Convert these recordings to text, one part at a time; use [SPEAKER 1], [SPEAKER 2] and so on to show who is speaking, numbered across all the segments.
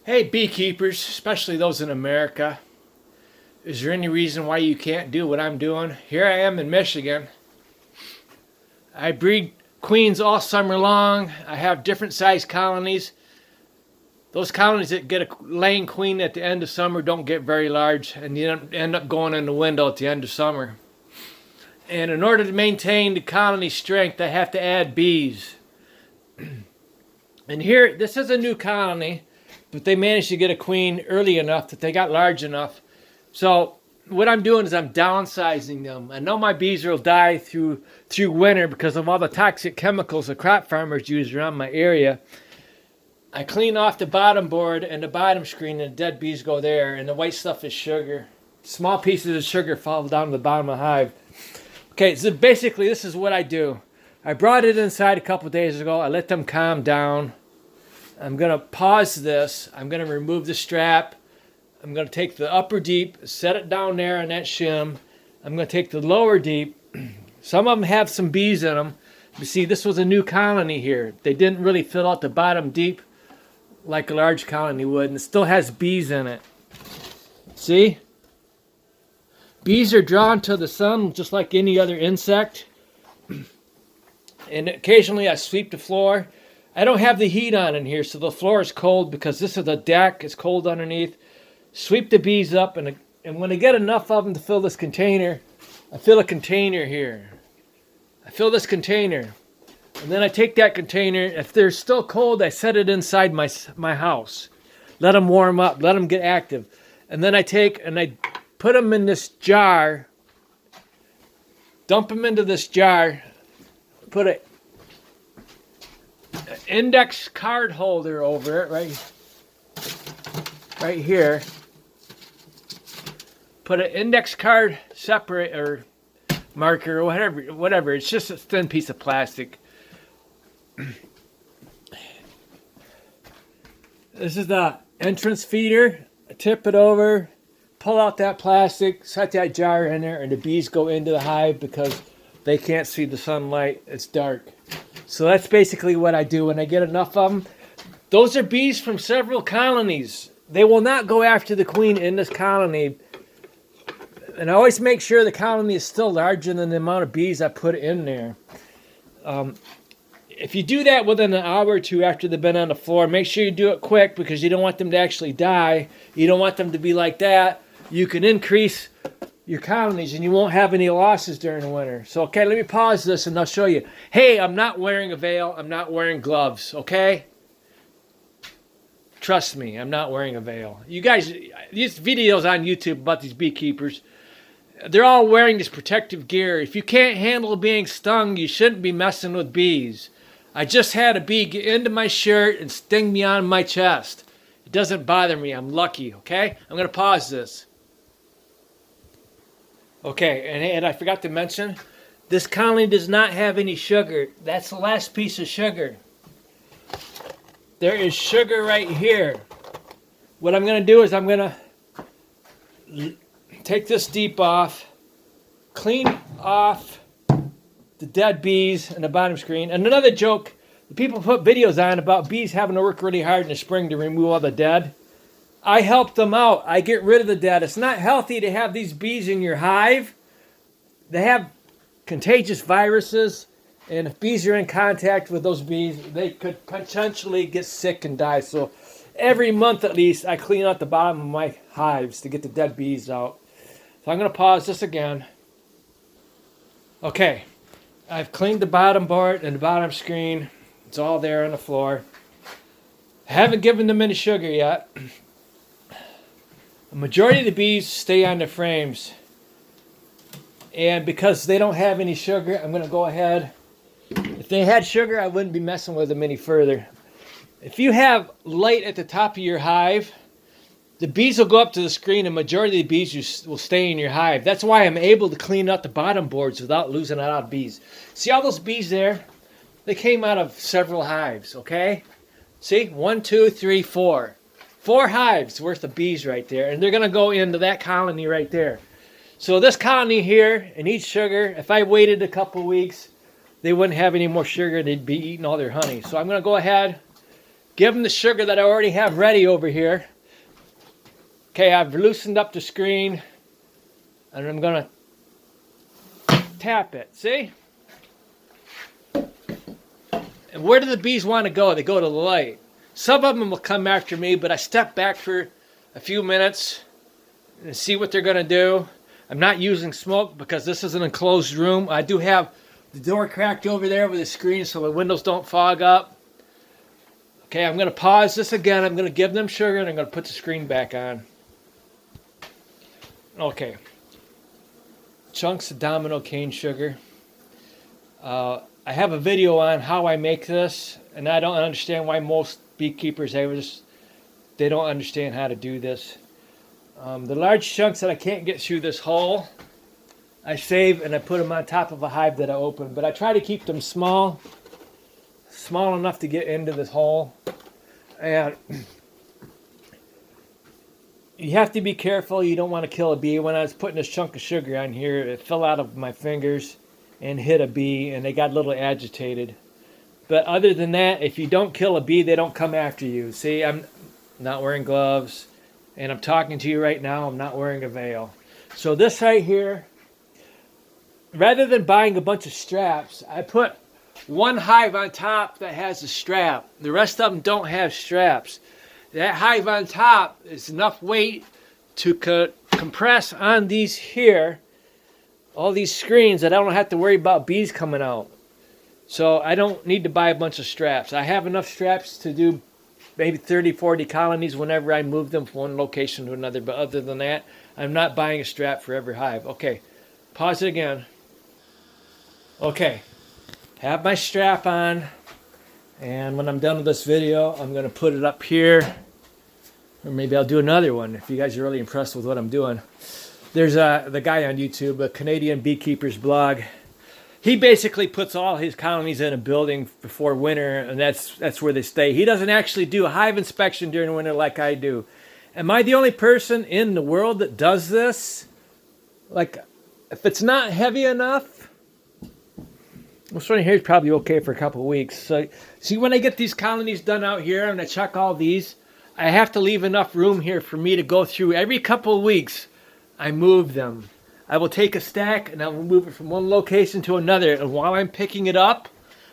[SPEAKER 1] Hey beekeepers, especially those in America, is there any reason why you can't do what I'm doing? Here I am in Michigan. I breed queens all summer long. I have different size colonies. Those colonies that get a laying queen at the end of summer don't get very large, and you end up going in the window at the end of summer. And in order to maintain the colony strength, I have to add bees. And here, this is a new colony, but they managed to get a queen early enough that they got large enough. So what I'm doing is I'm downsizing them. I know my bees will die through winter because of all the toxic chemicals the crop farmers use around my area. I clean off the bottom board and the bottom screen, and the dead bees go there, and the white stuff is sugar. Small pieces of sugar fall down to the bottom of the hive. Okay, so basically this is what I do. I brought it inside a couple days ago. I let them calm down. I'm going to pause this. I'm going to remove the strap. I'm going to take the upper deep, set it down there on that shim. I'm going to take the lower deep. Some of them have some bees in them. You see, this was a new colony here. They didn't really fill out the bottom deep like a large colony would, and it still has bees in it. See? Bees are drawn to the sun just like any other insect. And occasionally I sweep the floor. I don't have the heat on in here, so the floor is cold because this is a deck. It's cold underneath. Sweep the bees up, and when I get enough of them to fill this container, I fill a container here. I fill this container. And then I take that container. If they're still cold, I set it inside my house. Let them warm up. Let them get active. And then I take and I put them in this jar. Dump them into this jar. Put an index card holder over it right here. Put an index card separator marker or whatever. It's just a thin piece of plastic. This is the entrance feeder. I tip it over, pull out that plastic, set that jar in there, and the bees go into the hive because they can't see the sunlight. It's dark. So that's basically what I do when I get enough of them. Those are bees from several colonies. They will not go after the queen in this colony. And I always make sure the colony is still larger than the amount of bees I put in there. If you do that within an hour or two after they've been on the floor, make sure you do it quick because you don't want them to actually die. You don't want them to be like that. You can increase your colonies and you won't have any losses during the winter. So, okay, let me pause this and I'll show you. Hey, I'm not wearing a veil. I'm not wearing gloves, okay? Trust me, I'm not wearing a veil. You guys, these videos on YouTube about these beekeepers, they're all wearing this protective gear. If you can't handle being stung, you shouldn't be messing with bees. I just had a bee get into my shirt and sting me on my chest. It doesn't bother me. I'm lucky, okay? I'm going to pause this. Okay, and I forgot to mention, this colony does not have any sugar. That's the last piece of sugar. There is sugar right here. What I'm going to do is I'm going to take this deep off, clean off the dead bees in the bottom screen. And another joke, the people put videos on about bees having to work really hard in the spring to remove all the dead. I help them out. I get rid of the dead. It's not healthy to have these bees in your hive. They have contagious viruses, and if bees are in contact with those bees, they could potentially get sick and die. So every month at least, I clean out the bottom of my hives to get the dead bees out. So I'm going to pause this again. Okay, I've cleaned the bottom board and the bottom screen. It's all there on the floor. I haven't given them any sugar yet. The majority of the bees stay on the frames. And because they don't have any sugar, I'm going to go ahead. If they had sugar, I wouldn't be messing with them any further. If you have light at the top of your hive, the bees will go up to the screen, and the majority of the bees will stay in your hive. That's why I'm able to clean out the bottom boards without losing a lot of bees. See all those bees there? They came out of several hives, okay? See? 1, 2, 3, 4. 4 hives worth of bees right there, and they're going to go into that colony right there. So this colony here, it needs sugar. If I waited a couple weeks, they wouldn't have any more sugar. They'd be eating all their honey. So I'm going to go ahead, give them the sugar that I already have ready over here. Okay, I've loosened up the screen, and I'm going to tap it. See? And where do the bees want to go? They go to the light. Some of them will come after me, but I step back for a few minutes and see what they're going to do. I'm not using smoke because this is an enclosed room. I do have the door cracked over there with the screen so the windows don't fog up. Okay, I'm going to pause this again. I'm going to give them sugar and I'm going to put the screen back on. Okay. Chunks of domino cane sugar. I have a video on how I make this, and I don't understand why most beekeepers, they don't understand how to do this. The large chunks that I can't get through this hole, I save and I put them on top of a hive that I open. But I try to keep them small enough to get into this hole. And you have to be careful. You don't want to kill a bee. When I was putting this chunk of sugar on here, it fell out of my fingers and hit a bee, and they got a little agitated. But other than that, if you don't kill a bee, they don't come after you. See, I'm not wearing gloves, and I'm talking to you right now. I'm not wearing a veil. So this right here, rather than buying a bunch of straps, I put one hive on top that has a strap. The rest of them don't have straps. That hive on top is enough weight to compress on these here, all these screens, that I don't have to worry about bees coming out. So I don't need to buy a bunch of straps. I have enough straps to do maybe 30, 40 colonies whenever I move them from one location to another. But other than that, I'm not buying a strap for every hive. Okay, pause it again. Okay, have my strap on. And when I'm done with this video, I'm going to put it up here. Or maybe I'll do another one if you guys are really impressed with what I'm doing. There's the guy on YouTube, a Canadian Beekeepers blog. He basically puts all his colonies in a building before winter, and that's where they stay. He doesn't actually do a hive inspection during winter like I do. Am I the only person in the world that does this? Like, if it's not heavy enough, this one here is probably okay for a couple of weeks. So, see, when I get these colonies done out here, I'm going to check all these. I have to leave enough room here for me to go through every couple of weeks. I move them. I will take a stack and I will move it from one location to another. And while I'm picking it up,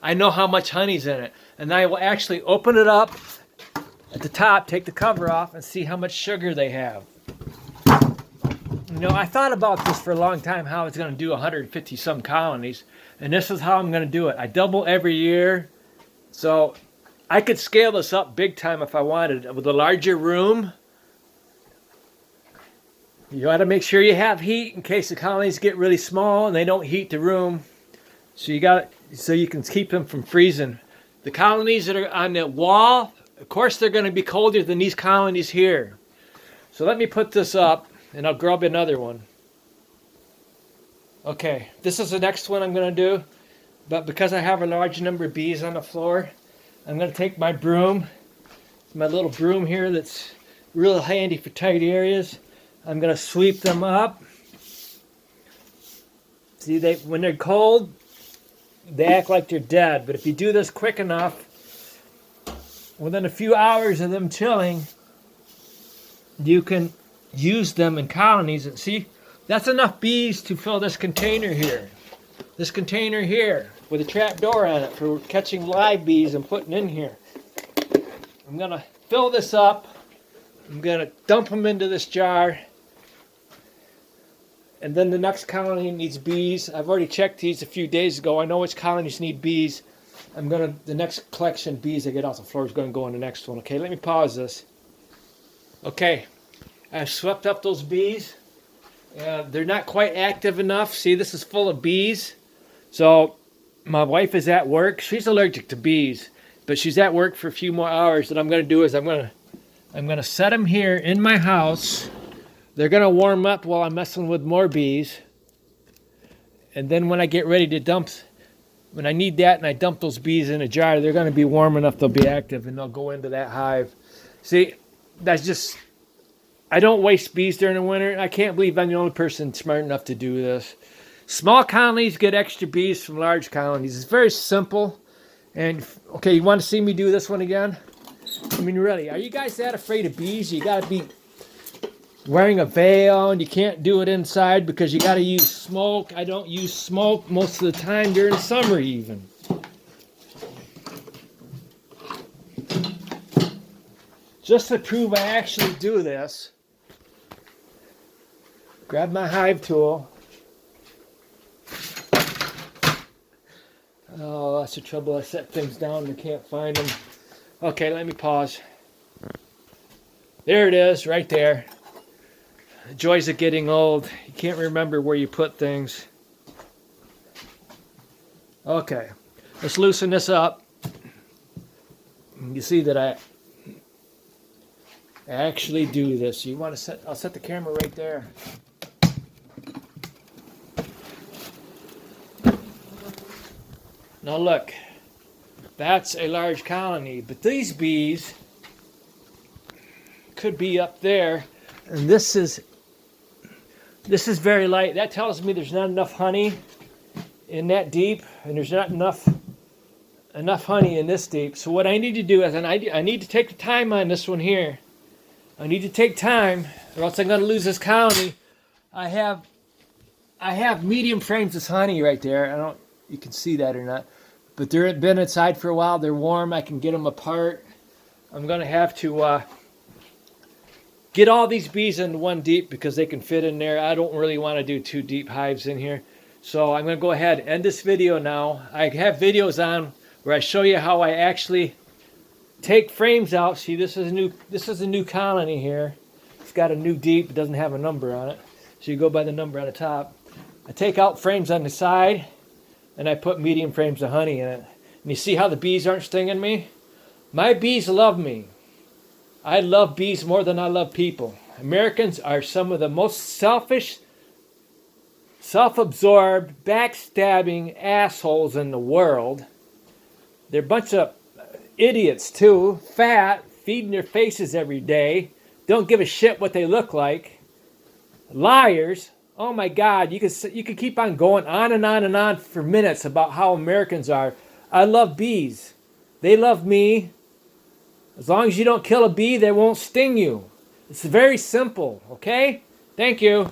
[SPEAKER 1] I know how much honey's in it. And I will actually open it up at the top, take the cover off, and see how much sugar they have. You know, I thought about this for a long time, how I was going to do 150 some colonies. And this is how I'm going to do it. I double every year. So I could scale this up big time if I wanted. With a larger room, you got to make sure you have heat in case the colonies get really small and they don't heat the room. So you can keep them from freezing. The colonies that are on the wall, of course, they're going to be colder than these colonies here. So let me put this up and I'll grab another one. Okay, this is the next one I'm going to do. But because I have a large number of bees on the floor, I'm going to take my broom. It's my little broom here that's real handy for tight areas. I'm going to sweep them up. See, when they're cold, they act like they're dead. But if you do this quick enough, within a few hours of them chilling, you can use them in colonies. And see, that's enough bees to fill this container here. This container here with a trap door on it for catching live bees and putting in here. I'm going to fill this up. I'm going to dump them into this jar. And then the next colony needs bees. I've already checked these a few days ago. I know which colonies need bees. The next collection of bees I get off the floor is going to go in the next one. Okay, let me pause this. Okay, I've swept up those bees. They're not quite active enough. See, this is full of bees. So my wife is at work. She's allergic to bees, but she's at work for a few more hours. What I'm going to do is I'm going to set them here in my house. They're going to warm up while I'm messing with more bees. And then when I get ready to dump, when I need that and I dump those bees in a jar, they're going to be warm enough, they'll be active, and they'll go into that hive. See, that's just, I don't waste bees during the winter. I can't believe I'm the only person smart enough to do this. Small colonies get extra bees from large colonies. It's very simple. And, okay, you want to see me do this one again? I mean, really, are you guys that afraid of bees? You gotta be wearing a veil, and you can't do it inside because you gotta use smoke. I don't use smoke most of the time during summer even. Just to prove I actually do this, grab my hive tool. Oh, that's the trouble. I set things down and can't find them. Okay, let me pause. There it is, right there. The joys of getting old. You can't remember where you put things. Okay, let's loosen this up. You see that I actually do this. You want to set? I'll set the camera right there. Now look, that's a large colony, but these bees could be up there, and this is very light. That tells me there's not enough honey in that deep, and there's not enough honey in this deep. So what I need to do is, I need to take the time on this one here. I need to take time, or else I'm going to lose this colony. I have medium frames of honey right there. I don't. You can see that or not, but they've been inside for a while. They're warm. I can get them apart. I'm going to have to get all these bees into one deep because they can fit in there. I don't really want to do 2 deep hives in here. So I'm going to go ahead and end this video now. I have videos on where I show you how I actually take frames out. See, this is a new colony here. It's got a new deep. It doesn't have a number on it. So you go by the number on the top. I take out frames on the side, and I put medium frames of honey in it. And you see how the bees aren't stinging me? My bees love me. I love bees more than I love people. Americans are some of the most selfish, self-absorbed, backstabbing assholes in the world. They're a bunch of idiots too, fat, feeding their faces every day, don't give a shit what they look like. Liars. Oh my God, you could keep on going on and on and on for minutes about how Americans are. I love bees. They love me. As long as you don't kill a bee, they won't sting you. It's very simple, okay? Thank you.